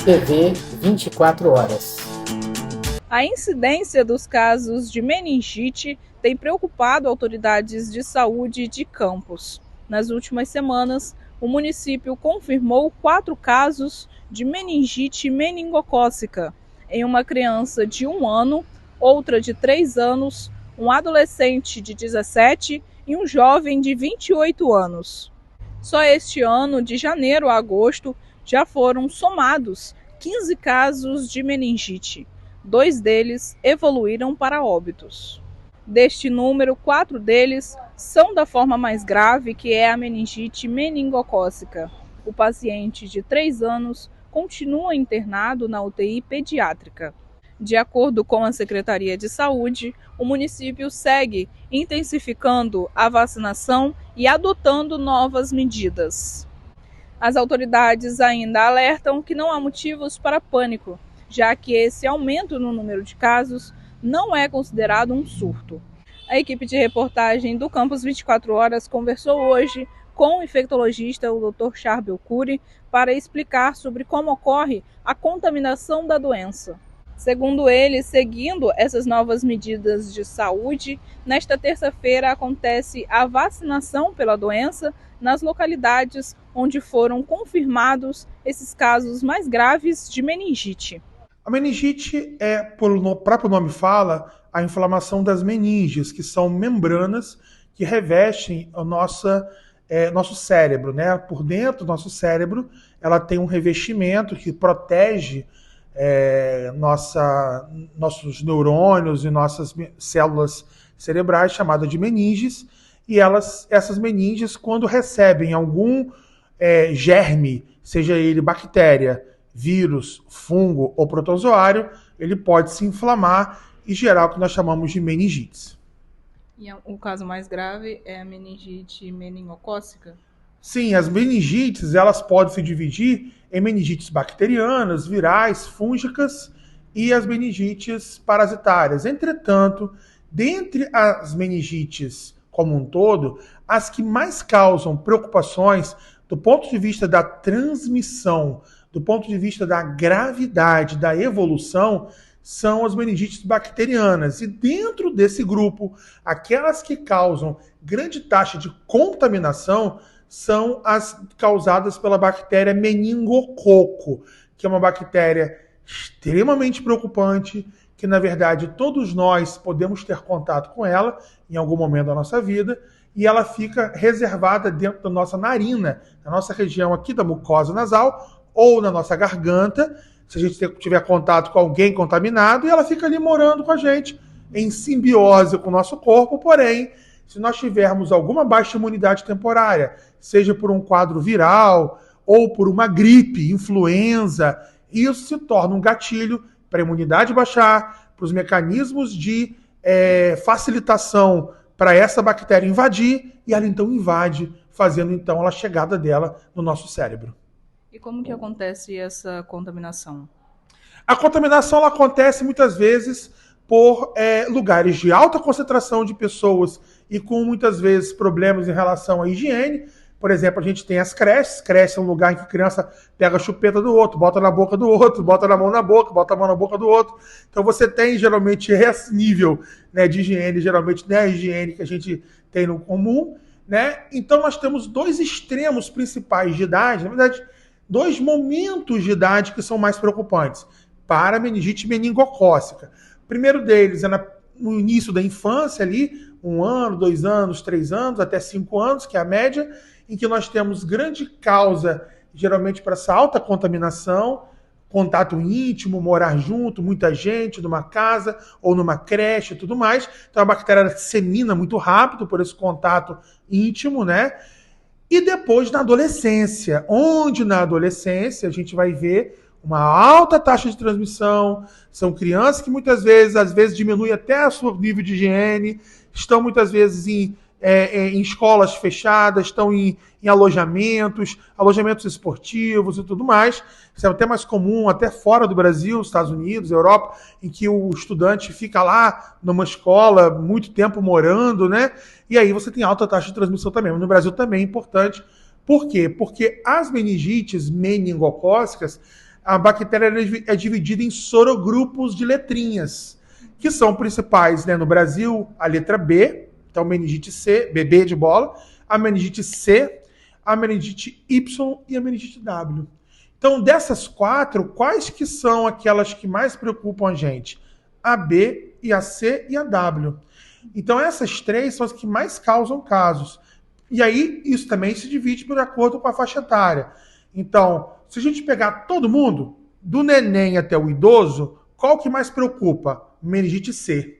TV 24 horas. A incidência dos casos de meningite tem preocupado autoridades de saúde de Campos. Nas últimas semanas, o município confirmou 4 casos de meningite meningocócica em uma criança de 1 ano, outra de 3 anos, um adolescente de 17 e um jovem de 28 anos. Só este ano, de janeiro a agosto, já foram somados 15 casos de meningite. 2 deles evoluíram para óbitos. Deste número, 4 deles são da forma mais grave, que é a meningite meningocócica. O paciente de 3 anos continua internado na UTI pediátrica. De acordo com a Secretaria de Saúde, o município segue intensificando a vacinação e adotando novas medidas. As autoridades ainda alertam que não há motivos para pânico, já que esse aumento no número de casos não é considerado um surto. A equipe de reportagem do Campus 24 Horas conversou hoje com o infectologista, o Dr. Charbel Cury, para explicar sobre como ocorre a contaminação da doença. Segundo ele, seguindo essas novas medidas de saúde, nesta terça-feira acontece a vacinação pela doença nas localidades onde foram confirmados esses casos mais graves de meningite. A meningite é, por o próprio nome fala, a inflamação das meninges, que são membranas que revestem o nosso cérebro, né? Por dentro do nosso cérebro, ela tem um revestimento que protege nossos neurônios e nossas células cerebrais, chamada de meninges, e essas meninges, quando recebem algum germe, seja ele bactéria, vírus, fungo ou protozoário, ele pode se inflamar e gerar o que nós chamamos de meningites. E o caso mais grave é a meningite meningocócica? Sim, as meningites elas podem se dividir em meningites bacterianas, virais, fúngicas e as meningites parasitárias. Entretanto, dentre as meningites como um todo, as que mais causam preocupações do ponto de vista da transmissão, do ponto de vista da gravidade, da evolução, são as meningites bacterianas. E dentro desse grupo, aquelas que causam grande taxa de contaminação são as causadas pela bactéria meningococo, que é uma bactéria extremamente preocupante, que na verdade todos nós podemos ter contato com ela em algum momento da nossa vida, e ela fica reservada dentro da nossa narina, na nossa região aqui da mucosa nasal, ou na nossa garganta, se a gente tiver contato com alguém contaminado, e ela fica ali morando com a gente, em simbiose com o nosso corpo, porém, se nós tivermos alguma baixa imunidade temporária, seja por um quadro viral, ou por uma gripe, influenza, isso se torna um gatilho para a imunidade baixar, para os mecanismos de facilitação para essa bactéria invadir, e ela então invade, fazendo então a chegada dela no nosso cérebro. E como que acontece essa contaminação? A contaminação ela acontece muitas vezes por lugares de alta concentração de pessoas e com muitas vezes problemas em relação à higiene. Por exemplo, a gente tem as creches. Creche é um lugar em que a criança pega a chupeta do outro, bota na boca do outro, bota na mão na boca, bota a mão na boca do outro. Então você tem geralmente esse nível, né, de higiene, geralmente não é a higiene que a gente tem no comum, né? Então nós temos 2 extremos principais de idade, na verdade, 2 momentos de idade que são mais preocupantes para a meningite meningocócica. O primeiro deles é no início da infância ali, 1 ano, 2 anos, 3 anos, até 5 anos, que é a média, em que nós temos grande causa, geralmente, para essa alta contaminação, contato íntimo, morar junto, muita gente, numa casa ou numa creche e tudo mais. Então a bactéria dissemina muito rápido por esse contato íntimo, né? E depois na adolescência, onde na adolescência a gente vai ver uma alta taxa de transmissão, são crianças que muitas vezes, às vezes diminui até o seu nível de higiene, estão muitas vezes em escolas fechadas, estão em alojamentos esportivos e tudo mais. Isso é até mais comum, até fora do Brasil, Estados Unidos, Europa, em que o estudante fica lá numa escola muito tempo morando, né? E aí você tem alta taxa de transmissão também. Mas no Brasil também é importante. Por quê? Porque as meningites meningocócicas, a bactéria é dividida em sorogrupos de letrinhas, que são principais, né, no Brasil, a letra B, então meningite C, BB de bola, a meningite C, a meningite Y e a meningite W. Então, dessas 4, quais que são aquelas que mais preocupam a gente? A B, e a C e a W. Então, essas 3 são as que mais causam casos. E aí, isso também se divide de acordo com a faixa etária. Então, se a gente pegar todo mundo, do neném até o idoso, qual que mais preocupa? Meningite C.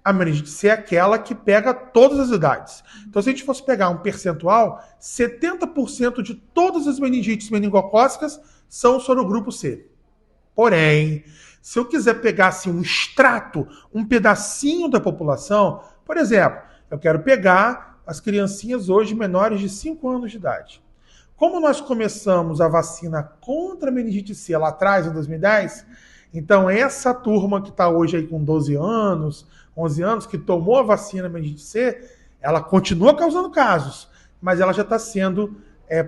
A meningite C é aquela que pega todas as idades. Então, se a gente fosse pegar um percentual, 70% de todas as meningites meningocócicas são sorogrupo C. Porém, se eu quiser pegar assim, um extrato, um pedacinho da população, por exemplo, eu quero pegar as criancinhas hoje menores de 5 anos de idade. Como nós começamos a vacina contra a meningite C lá atrás, em 2010, então essa turma que está hoje aí com 12 anos, 11 anos, que tomou a vacina meningite C, ela continua causando casos, mas ela já está sendo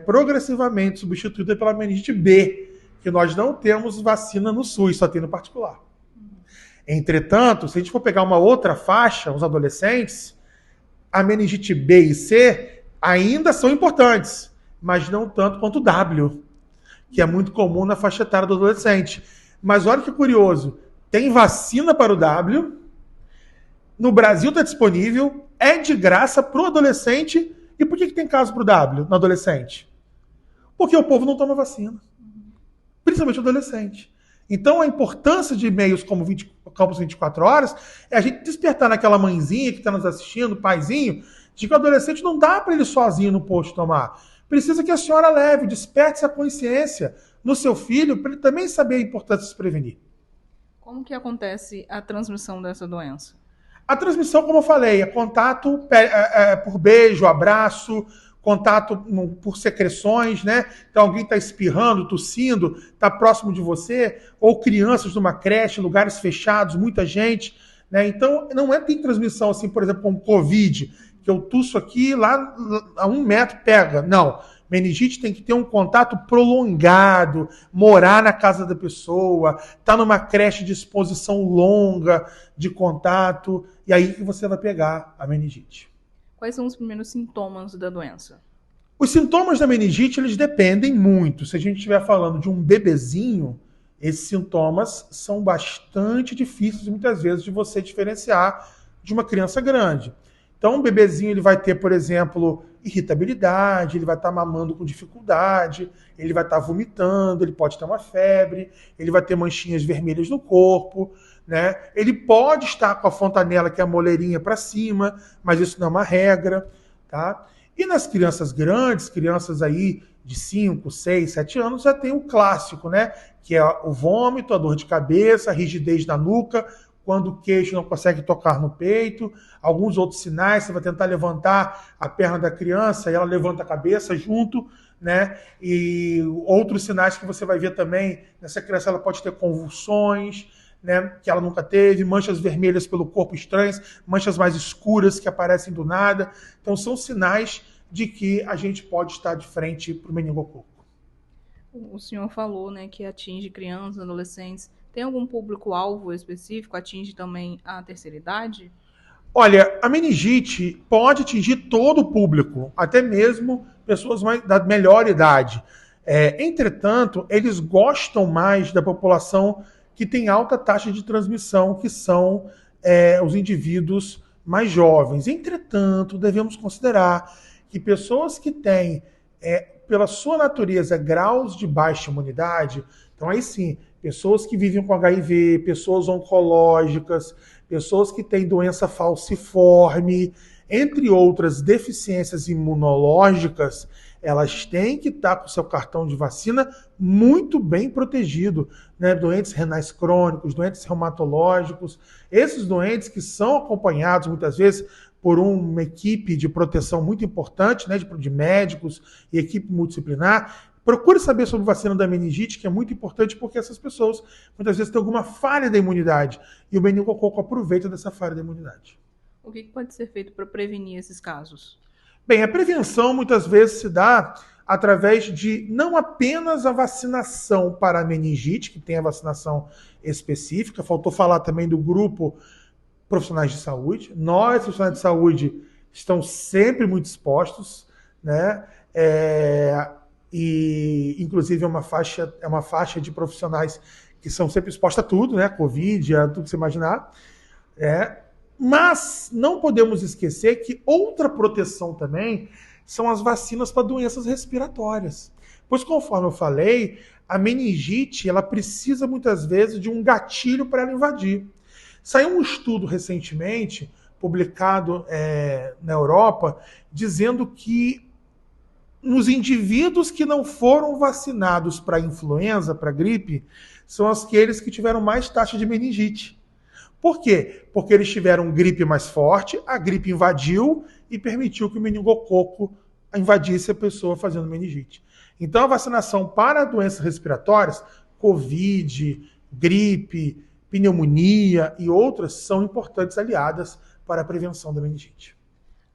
progressivamente substituída pela meningite B, que nós não temos vacina no SUS, só tem no particular. Entretanto, se a gente for pegar uma outra faixa, os adolescentes, a meningite B e C ainda são importantes, mas não tanto quanto o W, que é muito comum na faixa etária do adolescente. Mas olha que curioso, tem vacina para o W, no Brasil está disponível, é de graça para o adolescente. E por que tem caso para o W no adolescente? Porque o povo não toma vacina. Principalmente o adolescente. Então, a importância de e-mails como Campus 24 Horas é a gente despertar naquela mãezinha que está nos assistindo, paizinho, de que o adolescente não dá para ele sozinho no posto tomar. Precisa que a senhora leve, desperte essa consciência no seu filho para ele também saber a importância de se prevenir. Como que acontece a transmissão dessa doença? A transmissão, como eu falei, é contato por beijo, abraço, contato por secreções, né? Então alguém está espirrando, tossindo, está próximo de você, ou crianças numa creche, lugares fechados, muita gente, né? Então não tem transmissão assim, por exemplo, como Covid, que eu tuço aqui, lá a 1 metro pega. Não. Meningite tem que ter um contato prolongado, morar na casa da pessoa, estar numa creche de exposição longa de contato, e aí que você vai pegar a meningite. Quais são os primeiros sintomas da doença? Os sintomas da meningite, eles dependem muito. Se a gente estiver falando de um bebezinho, esses sintomas são bastante difíceis, muitas vezes, de você diferenciar de uma criança grande. Então, um bebezinho ele vai ter, por exemplo, irritabilidade, ele vai estar mamando com dificuldade, ele vai estar vomitando, ele pode ter uma febre, ele vai ter manchinhas vermelhas no corpo, né? Ele pode estar com a fontanela, que é a moleirinha, para cima, mas isso não é uma regra, tá? E nas crianças grandes, crianças aí de 5, 6, 7 anos, já tem o clássico, né? Que é o vômito, a dor de cabeça, a rigidez na nuca, quando o queixo não consegue tocar no peito, alguns outros sinais, você vai tentar levantar a perna da criança e ela levanta a cabeça junto, né? E outros sinais que você vai ver também, nessa criança ela pode ter convulsões, né? Que ela nunca teve, manchas vermelhas pelo corpo estranhas, manchas mais escuras que aparecem do nada. Então são sinais de que a gente pode estar de frente para o meningococo. O senhor falou, né, que atinge crianças, adolescentes. Tem algum público-alvo específico? Atinge também a terceira idade? Olha, a meningite pode atingir todo o público, até mesmo pessoas da melhor idade. Entretanto, eles gostam mais da população que tem alta taxa de transmissão, que são os indivíduos mais jovens. Entretanto, devemos considerar que pessoas que têm, pela sua natureza, graus de baixa imunidade, então aí sim, pessoas que vivem com HIV, pessoas oncológicas, pessoas que têm doença falciforme, entre outras deficiências imunológicas, elas têm que estar com o seu cartão de vacina muito bem protegido, né? Doentes renais crônicos, doentes reumatológicos, esses doentes que são acompanhados muitas vezes por uma equipe de proteção muito importante, né? De médicos e equipe multidisciplinar. Procure saber sobre vacina da meningite, que é muito importante, porque essas pessoas muitas vezes têm alguma falha da imunidade e o meningococo aproveita dessa falha da imunidade. O que pode ser feito para prevenir esses casos? Bem, a prevenção muitas vezes se dá através de não apenas a vacinação para a meningite, que tem a vacinação específica, faltou falar também do grupo profissionais de saúde. Nós, profissionais de saúde, estamos sempre muito expostos, né? E inclusive é uma faixa de profissionais que são sempre expostos a tudo, né? Covid, a tudo que você imaginar. Mas não podemos esquecer que outra proteção também são as vacinas para doenças respiratórias. Pois, conforme eu falei, a meningite ela precisa muitas vezes de um gatilho para ela invadir. Saiu um estudo recentemente, publicado na Europa, dizendo que nos indivíduos que não foram vacinados para influenza, para gripe, são aqueles que tiveram mais taxa de meningite. Por quê? Porque eles tiveram gripe mais forte, a gripe invadiu e permitiu que o meningococo invadisse a pessoa fazendo meningite. Então a vacinação para doenças respiratórias, Covid, gripe, pneumonia e outras são importantes aliadas para a prevenção da meningite.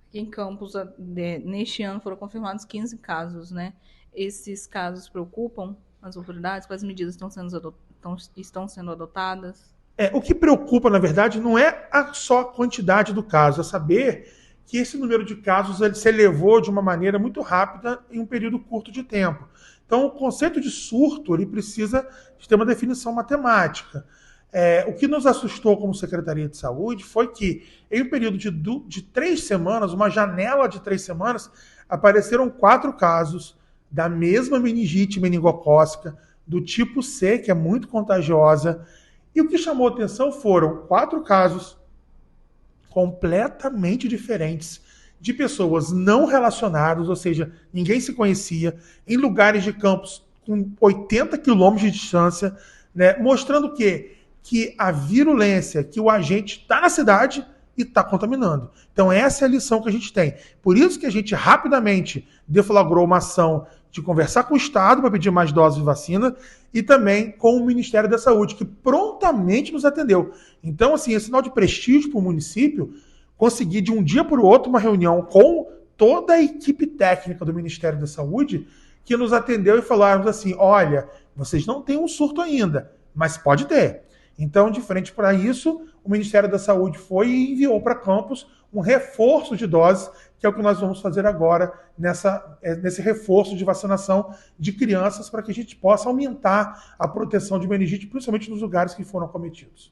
Aqui em Campos, neste ano foram confirmados 15 casos, né? Esses casos preocupam as autoridades? Quais medidas estão sendo adotadas? O que preocupa, na verdade, não é só a quantidade do caso, é saber que esse número de casos ele se elevou de uma maneira muito rápida em um período curto de tempo. Então, o conceito de surto ele precisa de ter uma definição matemática. O que nos assustou como Secretaria de Saúde foi que, em um período de 3 semanas, uma janela de 3 semanas, apareceram 4 casos da mesma meningite meningocócica, do tipo C, que é muito contagiosa. E o que chamou a atenção foram 4 casos completamente diferentes de pessoas não relacionadas, ou seja, ninguém se conhecia, em lugares de campos com 80 quilômetros de distância, né, mostrando que a virulência, que o agente está na cidade e está contaminando. Então essa é a lição que a gente tem. Por isso que a gente rapidamente deflagrou uma ação de conversar com o Estado para pedir mais doses de vacina e também com o Ministério da Saúde, que prontamente nos atendeu. Então, assim, é sinal de prestígio para o município conseguir de um dia para o outro uma reunião com toda a equipe técnica do Ministério da Saúde que nos atendeu e falaram assim, olha, vocês não têm um surto ainda, mas pode ter. Então, de frente para isso, o Ministério da Saúde foi e enviou para Campos um reforço de doses, que é o que nós vamos fazer agora nesse reforço de vacinação de crianças para que a gente possa aumentar a proteção de meningite, principalmente nos lugares que foram acometidos.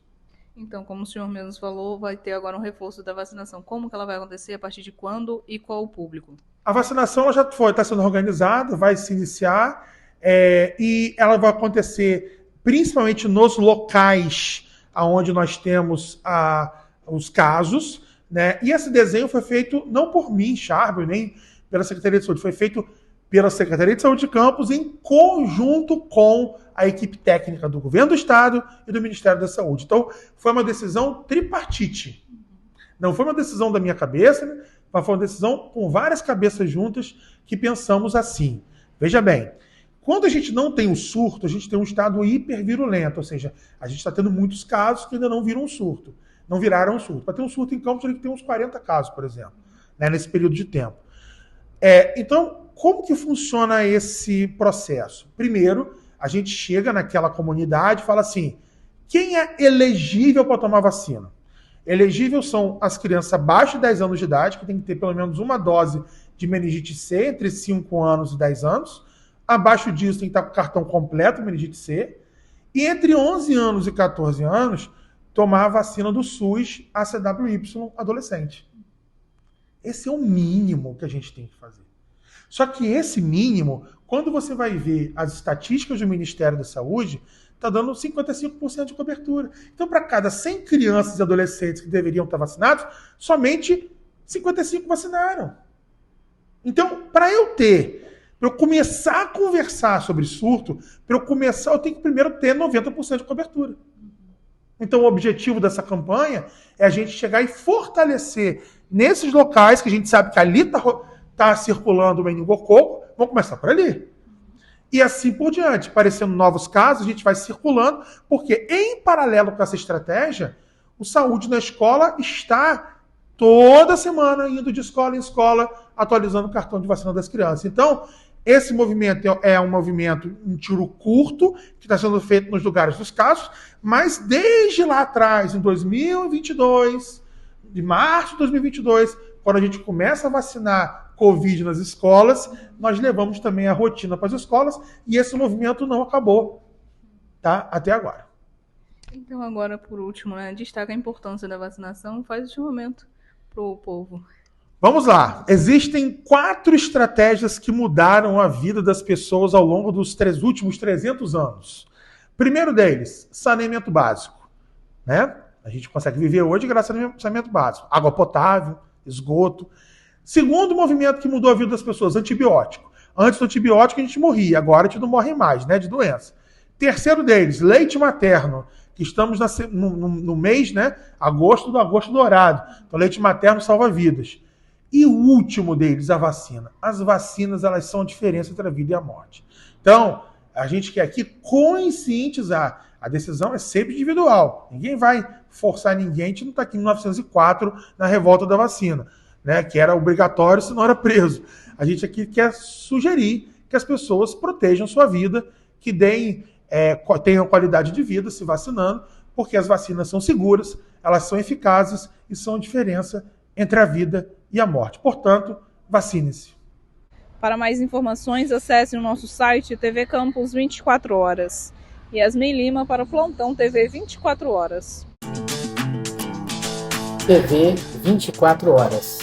Então, como o senhor mesmo falou, vai ter agora um reforço da vacinação. Como que ela vai acontecer, a partir de quando e qual o público? A vacinação já está sendo organizada, vai se iniciar e ela vai acontecer principalmente nos locais onde nós temos os casos, né? E esse desenho foi feito não por mim, Charbel, nem pela Secretaria de Saúde, foi feito pela Secretaria de Saúde de Campos em conjunto com a equipe técnica do Governo do Estado e do Ministério da Saúde. Então, foi uma decisão tripartite. Não foi uma decisão da minha cabeça, né? Mas foi uma decisão com várias cabeças juntas que pensamos assim. Veja bem, quando a gente não tem um surto, a gente tem um estado hipervirulento, ou seja, a gente está tendo muitos casos que ainda não viram um surto. Não viraram um surto. Para ter um surto em Campos, tem uns 40 casos, por exemplo, né, nesse período de tempo. Então, como que funciona esse processo? Primeiro, a gente chega naquela comunidade e fala assim, quem é elegível para tomar vacina? Elegível são as crianças abaixo de 10 anos de idade, que tem que ter pelo menos uma dose de meningite C, entre 5 anos e 10 anos. Abaixo disso tem que estar com o cartão completo, meningite C. E entre 11 anos e 14 anos, tomar a vacina do SUS ACWY adolescente. Esse é o mínimo que a gente tem que fazer. Só que esse mínimo, quando você vai ver as estatísticas do Ministério da Saúde, está dando 55% de cobertura. Então, para cada 100 crianças e adolescentes que deveriam estar vacinados, somente 55 vacinaram. Então, para eu começar a conversar sobre surto, eu tenho que primeiro ter 90% de cobertura. Então, o objetivo dessa campanha é a gente chegar e fortalecer nesses locais que a gente sabe que ali está circulando o meningococo, vamos começar por ali. E assim por diante, aparecendo novos casos, a gente vai circulando, porque em paralelo com essa estratégia, o Saúde na Escola está toda semana indo de escola em escola, atualizando o cartão de vacina das crianças. Então, Esse movimento é um movimento em tiro curto, que está sendo feito nos lugares dos casos, mas desde lá atrás, em 2022, de março de 2022, quando a gente começa a vacinar Covid nas escolas, nós levamos também a rotina para as escolas e esse movimento não acabou, tá? Até agora. Então agora, por último, né, destaca a importância da vacinação, faz esse momento para o povo. Vamos lá. Existem 4 estratégias que mudaram a vida das pessoas ao longo dos últimos 300 anos. Primeiro deles, saneamento básico, né? A gente consegue viver hoje graças ao saneamento básico. Água potável, esgoto. Segundo movimento que mudou a vida das pessoas, antibiótico. Antes do antibiótico a gente morria, agora a gente não morre mais, né, de doença. Terceiro deles, leite materno, que estamos no mês, né, agosto do agosto dourado. Então leite materno salva vidas. E o último deles, a vacina. As vacinas, elas são a diferença entre a vida e a morte. Então, a gente quer aqui conscientizar. A decisão é sempre individual. Ninguém vai forçar ninguém. A gente não está aqui em 1904 na revolta da vacina, né, que era obrigatório, senão era preso. A gente aqui quer sugerir que as pessoas protejam sua vida, que tenham qualidade de vida se vacinando, porque as vacinas são seguras, elas são eficazes e são a diferença entre a vida e a morte. Portanto, vacine-se. Para mais informações, acesse o nosso site TV Campus 24 horas. Yasmin Lima para o Plantão TV 24 horas. TV 24 horas.